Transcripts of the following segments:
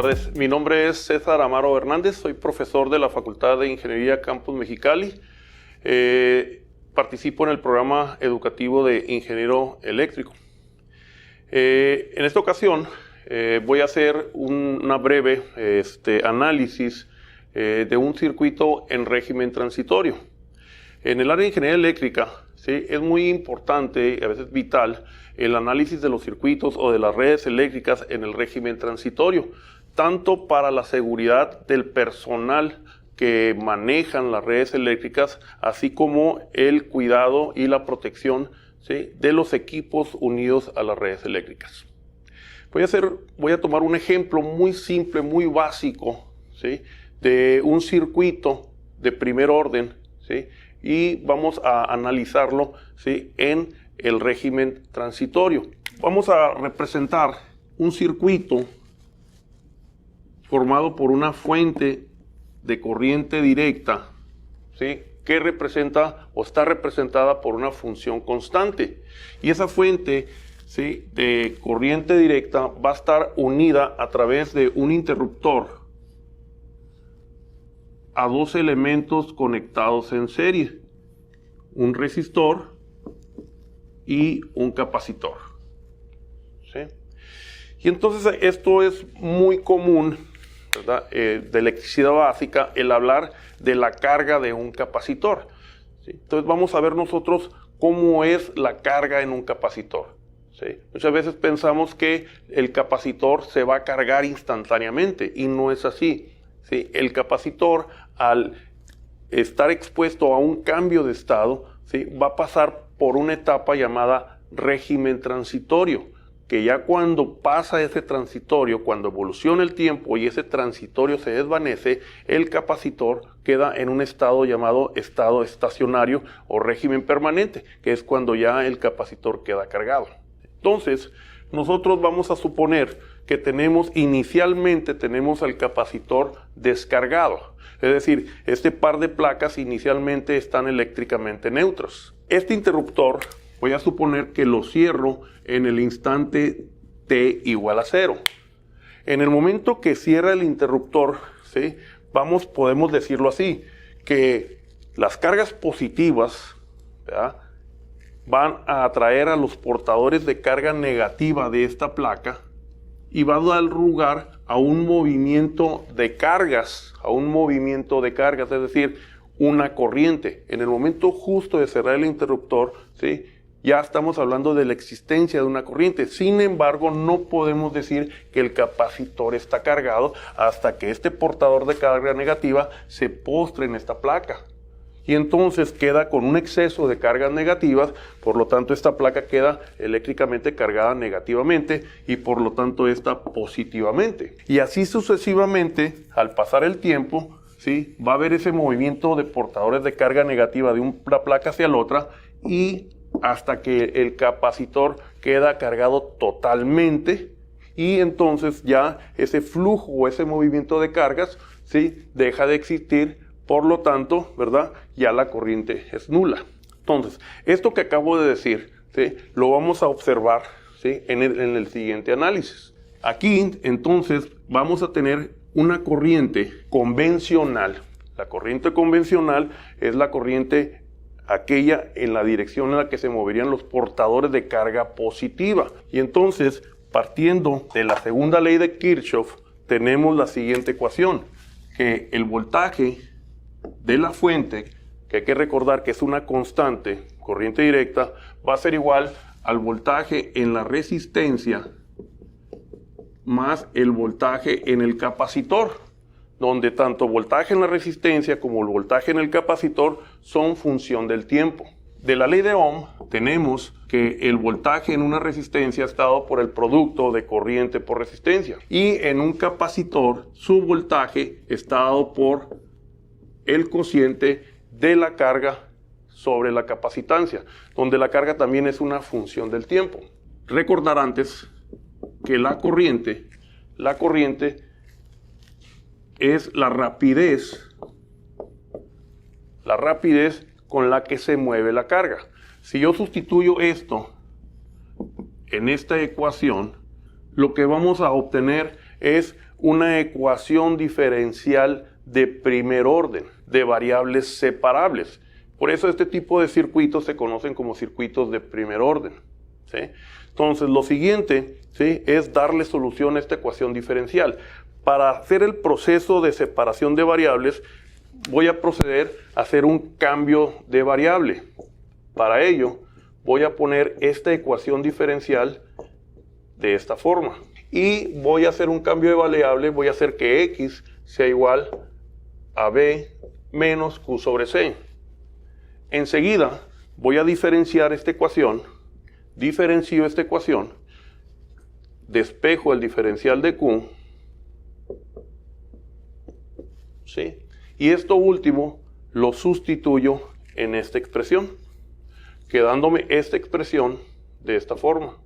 tardes. Mi nombre es César Amaro Hernández, soy profesor de la Facultad de Ingeniería Campus Mexicali. Participo en el programa educativo de ingeniero eléctrico. En esta ocasión voy a hacer una breve análisis de un circuito en régimen transitorio. En el área de ingeniería eléctrica, ¿sí?, es muy importante y a veces vital el análisis de los circuitos o de las redes eléctricas en el régimen transitorio, tanto para la seguridad del personal que manejan las redes eléctricas, así como el cuidado y la protección, ¿sí?, de los equipos unidos a las redes eléctricas. Voy a tomar un ejemplo muy simple, muy básico, ¿sí?, de un circuito de primer orden, ¿sí?, y vamos a analizarlo, ¿sí?, en el régimen transitorio. Vamos a representar un circuito formado por una fuente de corriente directa, ¿sí?, que representa o está representada por una función constante. Y esa fuente, ¿sí?, de corriente directa va a estar unida a través de un interruptor a dos elementos conectados en serie, un resistor y un capacitor, ¿sí? Y entonces esto es muy común, ¿verdad?, de electricidad básica, el hablar de la carga de un capacitor, ¿sí? Entonces vamos a ver nosotros cómo es la carga en un capacitor, ¿sí? Muchas veces pensamos que el capacitor se va a cargar instantáneamente y no es así, ¿sí? El capacitor, al estar expuesto a un cambio de estado, ¿sí?, va a pasar por una etapa llamada régimen transitorio, que ya cuando pasa ese transitorio, cuando evoluciona el tiempo y ese transitorio se desvanece, el capacitor queda en un estado llamado estado estacionario o régimen permanente, que es cuando ya el capacitor queda cargado. Entonces, nosotros vamos a suponer que inicialmente tenemos el capacitor descargado. Es decir, este par de placas inicialmente están eléctricamente neutros. Este interruptor voy a suponer que lo cierro en el instante t igual a 0. En el momento que cierra el interruptor, ¿sí?, podemos decirlo así, que las cargas positivas, ¿verdad?, van a atraer a los portadores de carga negativa de esta placa y va a dar lugar a un movimiento de cargas, es decir, una corriente. En el momento justo de cerrar el interruptor, ¿sí?, ya estamos hablando de la existencia de una corriente. Sin embargo, no podemos decir que el capacitor está cargado hasta que este portador de carga negativa se postre en esta placa. Y entonces queda con un exceso de cargas negativas, por lo tanto esta placa queda eléctricamente cargada negativamente y por lo tanto esta positivamente. Y así sucesivamente, al pasar el tiempo, ¿sí?, va a haber ese movimiento de portadores de carga negativa de una placa hacia la otra y hasta que el capacitor queda cargado totalmente y entonces ya ese flujo o ese movimiento de cargas, ¿sí?, deja de existir. Por lo tanto, ¿verdad?, ya la corriente es nula. Entonces, esto que acabo de decir, ¿sí?, lo vamos a observar, ¿sí?, en el siguiente análisis. Aquí, entonces, vamos a tener una corriente convencional. La corriente convencional es la corriente aquella en la dirección en la que se moverían los portadores de carga positiva. Y entonces, partiendo de la segunda ley de Kirchhoff, tenemos la siguiente ecuación, que el voltaje de la fuente, que hay que recordar que es una constante, corriente directa, va a ser igual al voltaje en la resistencia más el voltaje en el capacitor, donde tanto voltaje en la resistencia como el voltaje en el capacitor son función del tiempo. De la ley de Ohm tenemos que el voltaje en una resistencia está dado por el producto de corriente por resistencia y en un capacitor su voltaje está dado por el cociente de la carga sobre la capacitancia, donde la carga también es una función del tiempo. Recordar antes que la corriente es la rapidez con la que se mueve la carga. Si yo sustituyo esto en esta ecuación, lo que vamos a obtener es una ecuación diferencial de primer orden, de variables separables. Por eso este tipo de circuitos se conocen como circuitos de primer orden, ¿sí? Entonces, lo siguiente, ¿sí?, es darle solución a esta ecuación diferencial. Para hacer el proceso de separación de variables, voy a proceder a hacer un cambio de variable. Para ello, voy a poner esta ecuación diferencial de esta forma. Y voy a hacer un cambio de variable, voy a hacer que x sea igual a b menos q sobre c. Enseguida voy a diferenciar esta ecuación, diferencio esta ecuación, despejo el diferencial de q, ¿sí?, y esto último lo sustituyo en esta expresión, quedándome esta expresión de esta forma.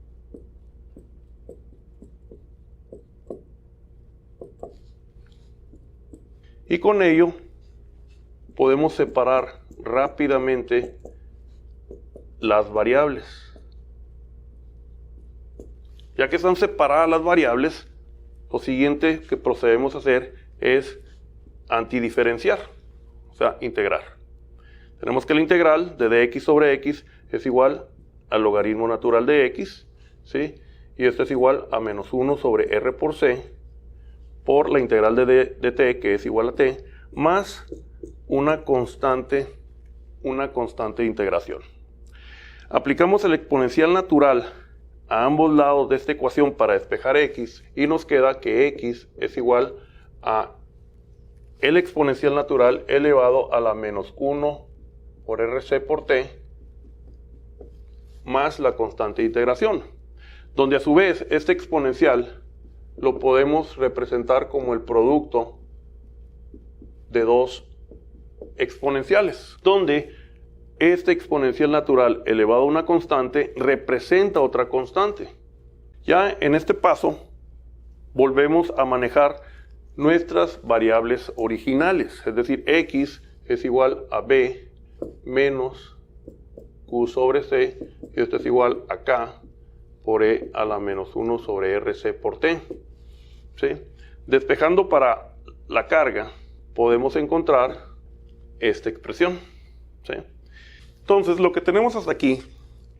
Y con ello podemos separar rápidamente las variables. Ya que están separadas las variables, lo siguiente que procedemos a hacer es antidiferenciar, o sea, integrar. Tenemos que la integral de dx sobre x es igual al logaritmo natural de x, ¿sí?, y esto es igual a menos 1 sobre r por c, por la integral de t, que es igual a t, más una constante de integración. Aplicamos el exponencial natural a ambos lados de esta ecuación para despejar x, y nos queda que x es igual a el exponencial natural elevado a la menos 1 por rc por t, más la constante de integración, donde a su vez este exponencial lo podemos representar como el producto de dos exponenciales, donde este exponencial natural elevado a una constante representa otra constante. Ya en este paso volvemos a manejar nuestras variables originales, es decir, x es igual a b menos q sobre c, y esto es igual a k por e a la menos 1 sobre rc por t, ¿sí? Despejando para la carga, podemos encontrar esta expresión, ¿sí? Entonces, lo que tenemos hasta aquí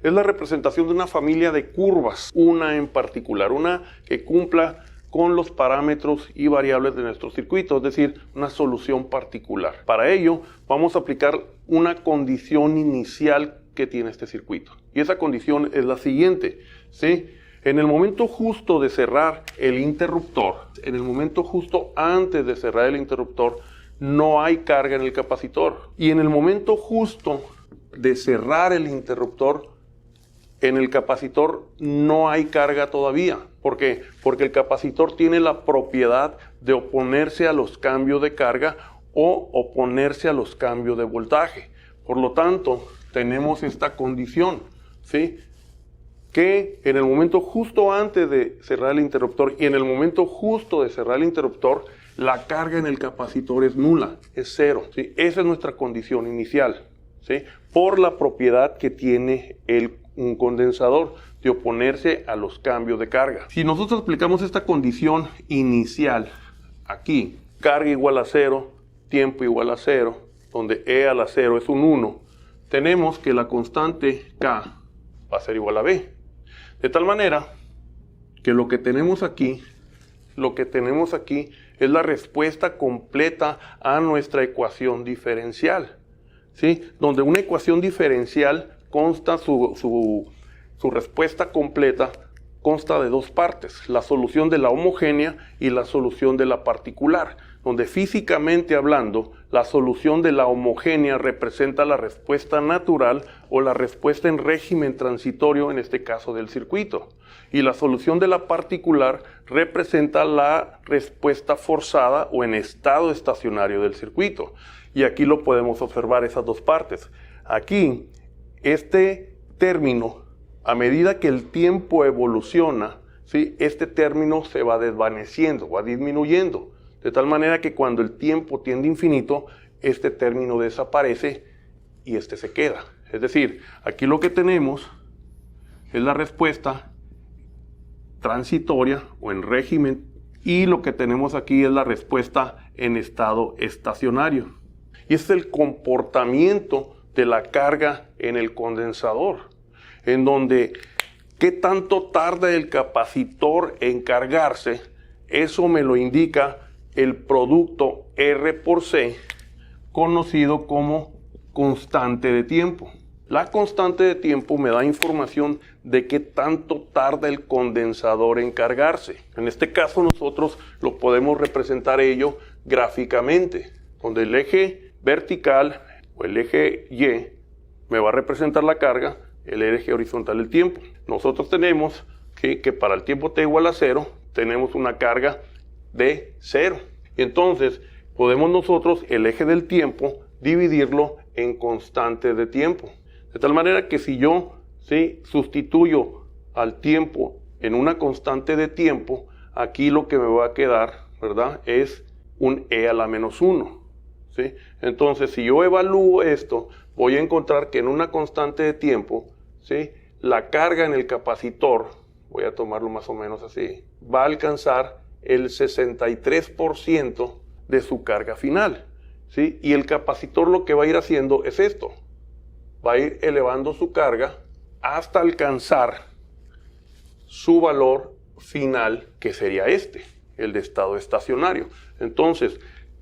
es la representación de una familia de curvas, una en particular, una que cumpla con los parámetros y variables de nuestro circuito, es decir, una solución particular. Para ello, vamos a aplicar una condición inicial que tiene este circuito. Y esa condición es la siguiente, ¿sí? En el momento justo de cerrar el interruptor, en el momento justo antes de cerrar el interruptor, no hay carga en el capacitor. Y en el momento justo de cerrar el interruptor, en el capacitor no hay carga todavía. ¿Por qué? Porque el capacitor tiene la propiedad de oponerse a los cambios de carga o oponerse a los cambios de voltaje. Por lo tanto, tenemos esta condición, ¿sí?, que en el momento justo antes de cerrar el interruptor y en el momento justo de cerrar el interruptor, la carga en el capacitor es nula, es cero, ¿sí? Esa es nuestra condición inicial, ¿sí?, por la propiedad que tiene un condensador de oponerse a los cambios de carga. Si nosotros aplicamos esta condición inicial aquí, carga igual a 0, tiempo igual a 0, donde e a la 0 es un 1, tenemos que la constante k va a ser igual a b. De tal manera que lo que tenemos aquí es la respuesta completa a nuestra ecuación diferencial, ¿sí?, donde una ecuación diferencial consta su respuesta completa consta de dos partes, la solución de la homogénea y la solución de la particular, donde físicamente hablando, la solución de la homogénea representa la respuesta natural o la respuesta en régimen transitorio, en este caso del circuito, y la solución de la particular representa la respuesta forzada o en estado estacionario del circuito. Y aquí lo podemos observar, esas dos partes. Aquí, este término, a medida que el tiempo evoluciona, ¿sí?, este término se va desvaneciendo, va disminuyendo, de tal manera que cuando el tiempo tiende a infinito, este término desaparece y este se queda. Es decir, aquí lo que tenemos es la respuesta transitoria o en régimen Y lo que tenemos aquí es la respuesta en estado estacionario. Y es el comportamiento de la carga en el condensador, en donde qué tanto tarda el capacitor en cargarse, eso me lo indica el producto R por C, conocido como constante de tiempo. La constante de tiempo me da información de qué tanto tarda el condensador en cargarse. En este caso nosotros lo podemos representar ello gráficamente, donde el eje vertical o el eje Y me va a representar la carga, el eje horizontal el tiempo. Nosotros tenemos que para el tiempo t igual a 0 tenemos una carga de 0. Y entonces podemos nosotros el eje del tiempo dividirlo en constante de tiempo. De tal manera que si yo sustituyo al tiempo en una constante de tiempo, aquí lo que me va a quedar, ¿verdad?, es un e a la menos 1. ¿Sí? Entonces, si yo evalúo esto, voy a encontrar que en una constante de tiempo, ¿sí?, la carga en el capacitor, voy a tomarlo más o menos así, va a alcanzar el 63% de su carga final. ¿Sí? Y el capacitor lo que va a ir haciendo es esto. Va a ir elevando su carga hasta alcanzar su valor final, que sería el de estado estacionario. Entonces,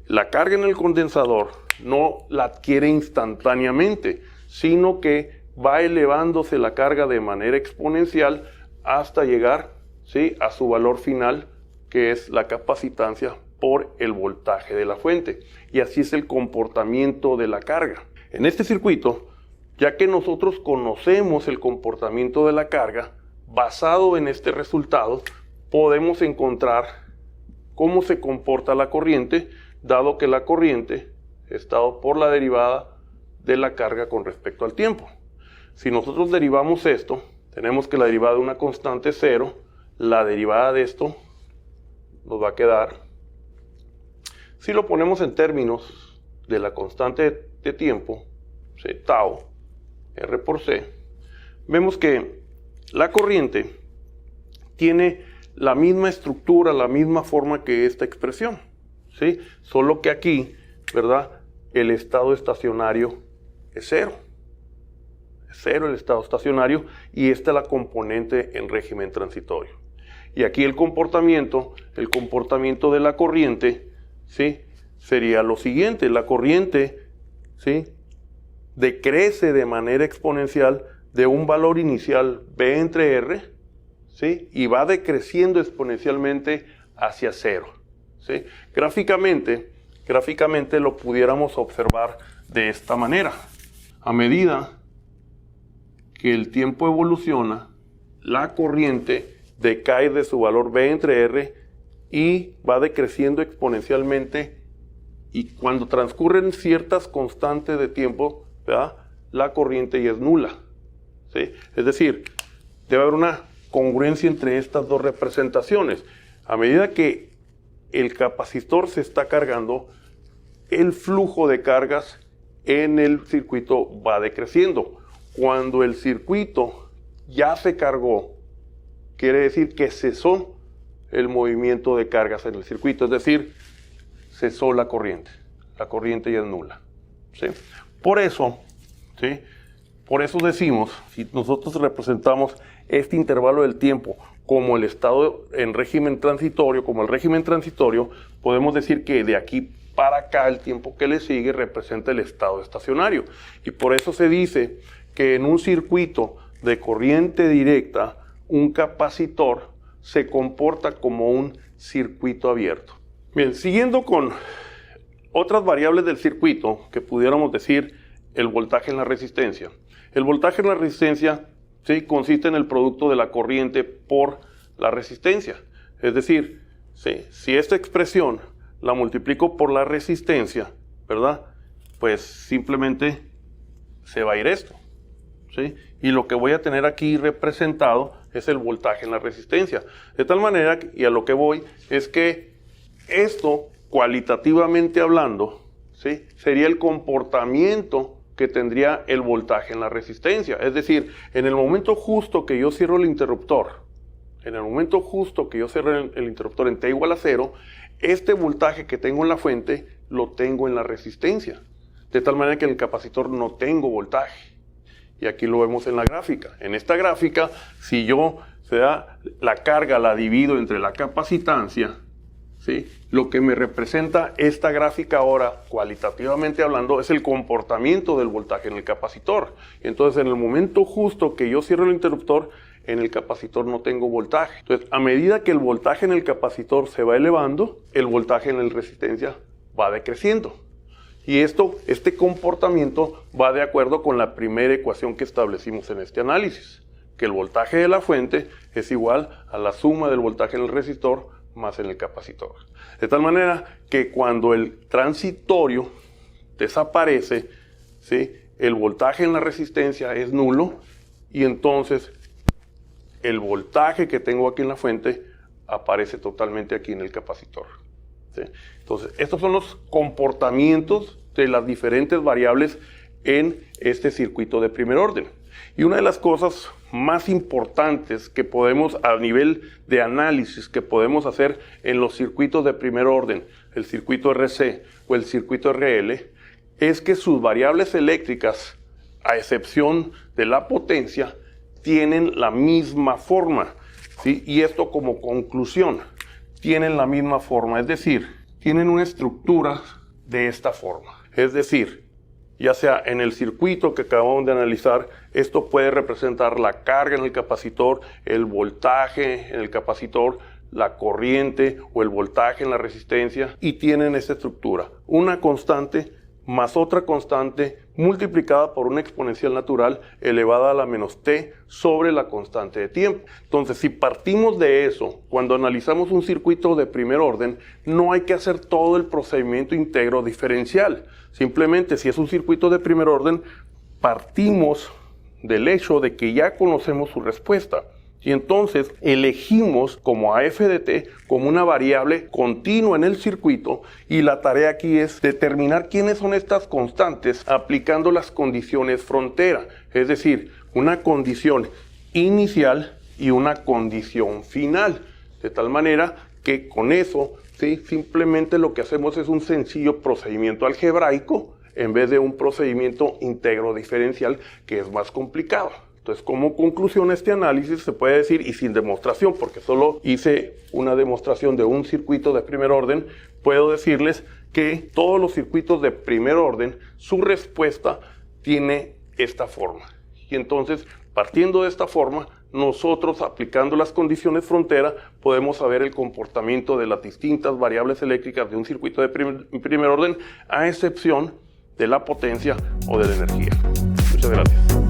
la carga en el condensador no la adquiere instantáneamente, sino que va elevándose la carga de manera exponencial hasta llegar, ¿sí?, a su valor final, que es la capacitancia por el voltaje de la fuente. Y así es el comportamiento de la carga. En este circuito, ya que nosotros conocemos el comportamiento de la carga, basado en este resultado, podemos encontrar cómo se comporta la corriente, dado que la corriente es dado por la derivada de la carga con respecto al tiempo. Si nosotros derivamos esto, tenemos que la derivada de una constante es 0, la derivada de esto nos va a quedar, si lo ponemos en términos de la constante de tiempo, tau, R por C, vemos que la corriente tiene la misma estructura, la misma forma que esta expresión, ¿sí? Solo que aquí, ¿verdad?, el estado estacionario es 0. Es 0 el estado estacionario, y esta es la componente en régimen transitorio. Y aquí el comportamiento de la corriente, ¿sí?, sería lo siguiente. La corriente, ¿sí?, decrece de manera exponencial de un valor inicial B entre R, ¿sí?, y va decreciendo exponencialmente hacia 0. ¿Sí? Gráficamente lo pudiéramos observar de esta manera. A medida que el tiempo evoluciona, la corriente decae de su valor B entre R y va decreciendo exponencialmente, y cuando transcurren ciertas constantes de tiempo, ¿verdad?, la corriente ya es nula. ¿Sí? Es decir, debe haber una congruencia entre estas dos representaciones. A medida que el capacitor se está cargando, el flujo de cargas en el circuito va decreciendo. Cuando el circuito ya se cargó, quiere decir que cesó el movimiento de cargas en el circuito, es decir, cesó la corriente ya es nula. ¿Sí? Por eso, ¿sí?, por eso decimos, si nosotros representamos este intervalo del tiempo como el estado en régimen transitorio, podemos decir que de aquí para acá el tiempo que le sigue representa el estado estacionario. Y por eso se dice que en un circuito de corriente directa, un capacitor se comporta como un circuito abierto. Bien, siguiendo con otras variables del circuito, que pudiéramos decir el voltaje en la resistencia. El voltaje en la resistencia, ¿sí?, consiste en el producto de la corriente por la resistencia. Es decir, ¿sí?, si esta expresión la multiplico por la resistencia, ¿verdad?, pues simplemente se va a ir esto. ¿Sí? Y lo que voy a tener aquí representado es el voltaje en la resistencia. De tal manera, y a lo que voy, es que esto, cualitativamente hablando, ¿sí?, sería el comportamiento que tendría el voltaje en la resistencia. Es decir, en el momento justo que yo cierro el interruptor, en el momento justo que yo cierre el interruptor en T igual a 0, este voltaje que tengo en la fuente lo tengo en la resistencia. De tal manera que en el capacitor no tengo voltaje. Y aquí lo vemos en la gráfica. En esta gráfica, si yo la carga la divido entre la capacitancia, ¿sí? Lo que me representa esta gráfica ahora, cualitativamente hablando, es el comportamiento del voltaje en el capacitor. Entonces, en el momento justo que yo cierro el interruptor, en el capacitor no tengo voltaje. Entonces, a medida que el voltaje en el capacitor se va elevando, el voltaje en la resistencia va decreciendo. Y este comportamiento va de acuerdo con la primera ecuación que establecimos en este análisis, que el voltaje de la fuente es igual a la suma del voltaje en el resistor más en el capacitor. De tal manera que cuando el transitorio desaparece, ¿sí? El voltaje en la resistencia es nulo y entonces el voltaje que tengo aquí en la fuente aparece totalmente aquí en el capacitor. ¿Sí? Entonces, estos son los comportamientos de las diferentes variables en este circuito de primer orden. Y una de las cosas más importantes que podemos, a nivel de análisis, que podemos hacer en los circuitos de primer orden, el circuito RC o el circuito RL, es que sus variables eléctricas, a excepción de la potencia, tienen la misma forma, ¿sí? Y esto como conclusión, tienen la misma forma, es decir, tienen una estructura de esta forma. Es decir, ya sea en el circuito que acabamos de analizar, esto puede representar la carga en el capacitor, el voltaje en el capacitor, la corriente o el voltaje en la resistencia, y tienen esta estructura, una constante más otra constante multiplicada por una exponencial natural elevada a la menos t sobre la constante de tiempo. Entonces, si partimos de eso, cuando analizamos un circuito de primer orden, no hay que hacer todo el procedimiento íntegro diferencial. Simplemente, si es un circuito de primer orden, partimos del hecho de que ya conocemos su respuesta. Y entonces elegimos como a f de t como una variable continua en el circuito, y la tarea aquí es determinar quiénes son estas constantes aplicando las condiciones frontera, es decir, una condición inicial y una condición final, de tal manera que con eso, ¿sí? Simplemente lo que hacemos es un sencillo procedimiento algebraico en vez de un procedimiento íntegro diferencial que es más complicado. Entonces, como conclusión a este análisis se puede decir, y sin demostración, porque solo hice una demostración de un circuito de primer orden, puedo decirles que todos los circuitos de primer orden, su respuesta tiene esta forma. Y entonces, partiendo de esta forma, nosotros, aplicando las condiciones frontera, podemos saber el comportamiento de las distintas variables eléctricas de un circuito de primer orden, a excepción de la potencia o de la energía. Muchas gracias.